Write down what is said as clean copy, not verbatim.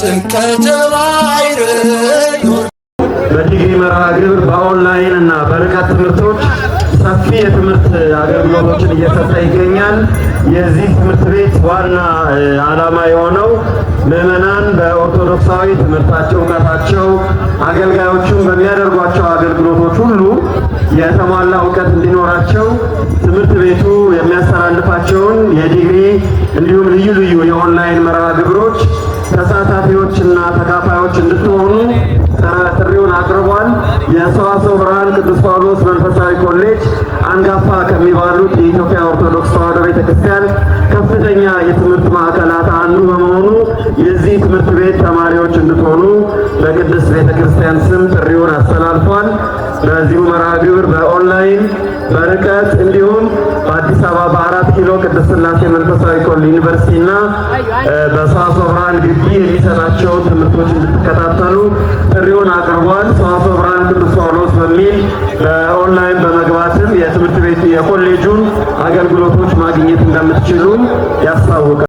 ጥምቀተ ባሕር በዲግሪ መርሃ ግብር በኦንላይን እና በርቀት ትምህርቶች ሰፊ የትምህርት አገልግሎቶችን እየሰጠ ይገኛል። የዚህ ትምህርት ቤት ዋና ዓላማ የሆነው ምዕመናን በኦርቶዶክሳዊ ትምህርታቸው፣ እውቀታቸው፣ አገልጋዮቹም በሚያደርጓቸው አገልግሎቶች ሁሉ የተሟላ እውቀት እንዲኖራቸው ትምህርት ቤቱ የሚያስተላልፋቸውን የዲግሪ እንዲሁም ልዩ ልዩ የኦንላይን መርሃ ግብሮች ተሳታፊዎችና ተካፋዮች እንድትሆኑ ጥሪውን አቅርቧል። የሰዋስወ ብርሃን ቅዱስ ጳውሎስ መንፈሳዊ ኮሌጅ አንጋፋ ከሚባሉት የኢትዮጵያ ኦርቶዶክስ ተዋሕዶ ቤተክርስቲያን ከፍተኛ የትምህርት ማዕከላት አንዱ በመሆኑ የዚህ ትምህርት ቤት ተማሪዎች እንድትሆኑ በቅድስት ቤተክርስቲያን ስም ጥሪውን አስተላልፏል። በዚሁ መርሃ ግብር በኦንላይን በርቀት እንዲሁም በአዲስ አበባ በ4 ኪሎ ቅድስት ሥላሴ መንፈሳዊ ኮሌጅ ዩኒቨርሲቲና በሰዋስወ ብርሃን ግቢ የሚሰጣቸውን ትምህርቶች እንድትከታተሉ ጥሪውን አቅርቧል። ሰዋስወ ብርሃን ቅዱስ ጳውሎስ በሚል በኦንላይን በመግባትም የትምህርት ቤቱ የኮሌጁን አገልግሎቶች ማግኘት እንደምትችሉ ያስታውቃል።